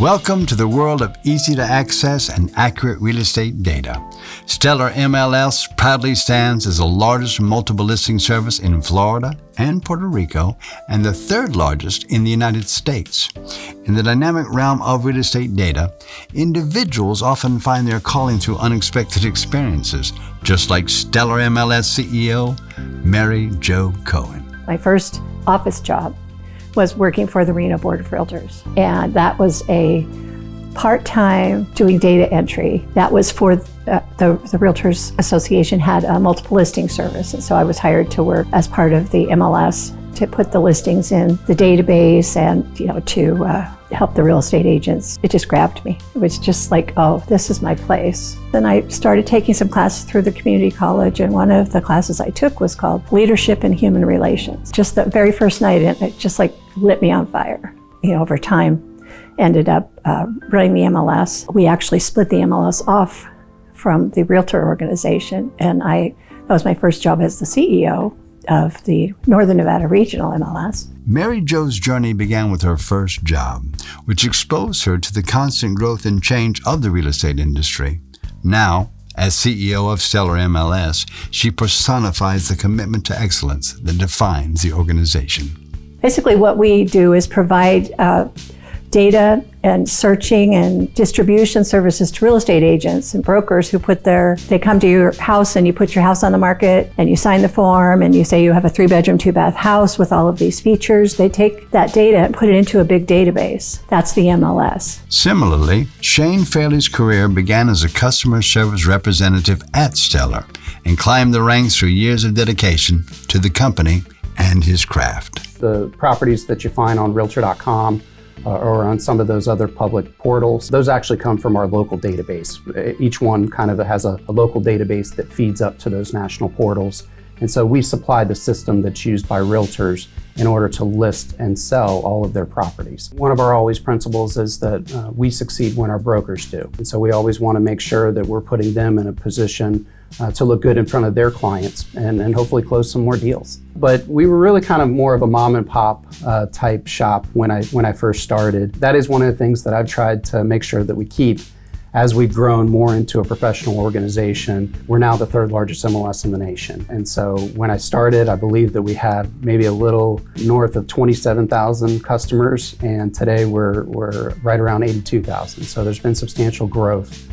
Welcome to the world of easy-to-access and accurate real estate data. Stellar MLS proudly stands as the largest multiple listing service in Florida and Puerto Rico, and the third largest in the United States. In the dynamic realm of real estate data, individuals often find their calling through unexpected experiences, just like Stellar MLS CEO Mary Jo Cohen. My first office job was working for the Reno Board of Realtors. And that was a part-time doing data entry. That was for the Realtors Association had a multiple listing service. And so I was hired to work as part of the MLS to put the listings in the database and, to help the real estate agents. It just grabbed me. It was just like, oh, this is my place. Then I started taking some classes through the community college, and one of the classes I took was called Leadership and Human Relations. Just the very first night, it just lit me on fire. Over time, ended up running the MLS. We actually split the MLS off from the Realtor organization, and that was my first job as the CEO of the Northern Nevada Regional MLS. Mary Jo's journey began with her first job, which exposed her to the constant growth and change of the real estate industry. Now, as CEO of Stellar MLS, she personifies the commitment to excellence that defines the organization. Basically, what we do is provide data and searching and distribution services to real estate agents and brokers who they come to your house and you put your house on the market and you sign the form and you say you have a 3-bedroom, 2-bath house with all of these features. They take that data and put it into a big database. That's the MLS. Similarly, Shane Fairley's career began as a customer service representative at Stellar and climbed the ranks through years of dedication to the company and his craft. The properties that you find on Realtor.com or on some of those other public portals, those actually come from our local database. Each one kind of has a local database that feeds up to those national portals. And so we supply the system that's used by realtors in order to list and sell all of their properties. One of our always principles is that we succeed when our brokers do. And so we always want to make sure that we're putting them in a position to look good in front of their clients and hopefully close some more deals. But we were really kind of more of a mom and pop type shop when I first started. That is one of the things that I've tried to make sure that we keep as we've grown more into a professional organization. We're now the third largest MLS in the nation. And so when I started, I believe that we had maybe a little north of 27,000 customers, and today we're right around 82,000. So there's been substantial growth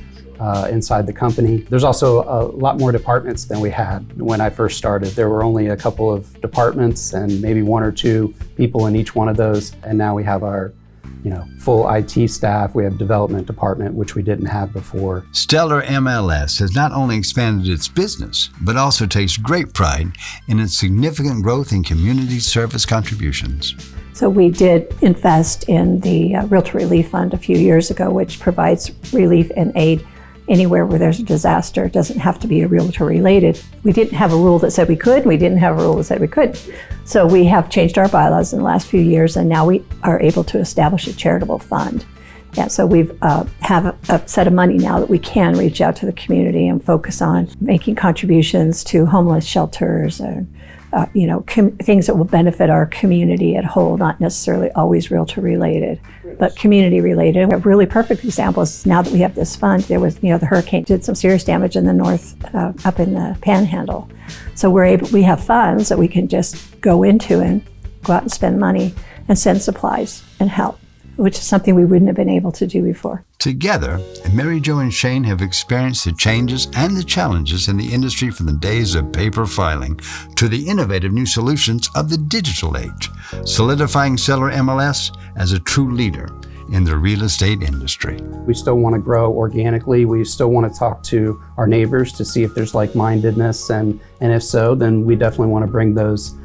inside the company. There's also a lot more departments than we had when I first started. There were only a couple of departments and maybe 1 or 2 people in each one of those. And now we have our full IT staff. We have development department, which we didn't have before. Stellar MLS has not only expanded its business, but also takes great pride in its significant growth in community service contributions. So we did invest in the Realtor Relief Fund a few years ago, which provides relief and aid anywhere where there's a disaster. It doesn't have to be a realtor related. We didn't have a rule that said we could, we didn't have a rule that said we couldn't. So we have changed our bylaws in the last few years, and now we are able to establish a charitable fund. Yeah, so we have a set of money now that we can reach out to the community and focus on making contributions to homeless shelters and things that will benefit our community at whole, not necessarily always realtor related, but community related. A really perfect example is now that we have this fund, there was, the hurricane did some serious damage in the north, up in the Panhandle. So we have funds that we can just go into and go out and spend money and send supplies and help, which is something we wouldn't have been able to do before. Together, Mary Jo and Shane have experienced the changes and the challenges in the industry from the days of paper filing to the innovative new solutions of the digital age, solidifying Stellar MLS as a true leader in the real estate industry. We still want to grow organically. We still want to talk to our neighbors to see if there's like-mindedness, and if so, then we definitely want to bring those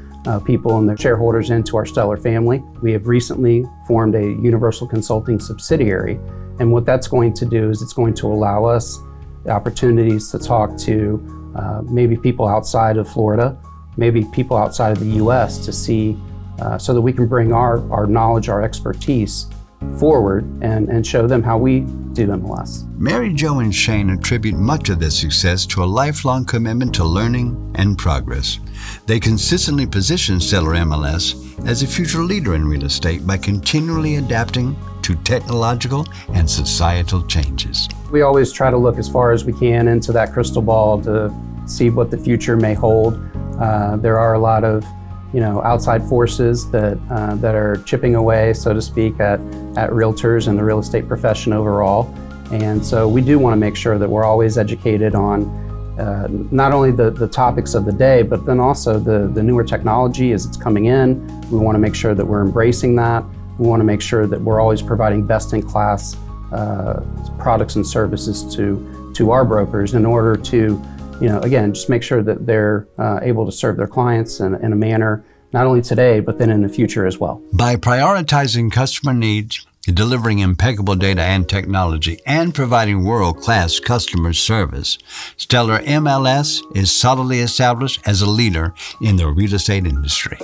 people and their shareholders into our Stellar family. We have recently formed a Universal Consulting subsidiary, and what that's going to do is it's going to allow us the opportunities to talk to maybe people outside of Florida, maybe people outside of the US to see, so that we can bring our knowledge, our expertise forward and show them how we do MLS. Mary Jo and Shane attribute much of their success to a lifelong commitment to learning and progress. They consistently position Stellar MLS as a future leader in real estate by continually adapting to technological and societal changes. We always try to look as far as we can into that crystal ball to see what the future may hold. There are a lot of outside forces that are chipping away, so to speak, at realtors and the real estate profession overall. And so we do want to make sure that we're always educated on not only the topics of the day, but then also the newer technology as it's coming in. We want to make sure that we're embracing that. We want to make sure that we're always providing best-in-class products and services to our brokers in order to, again, just make sure that they're able to serve their clients in a manner not only today, but then in the future as well. By prioritizing customer needs, delivering impeccable data and technology, and providing world-class customer service, Stellar MLS is solidly established as a leader in the real estate industry.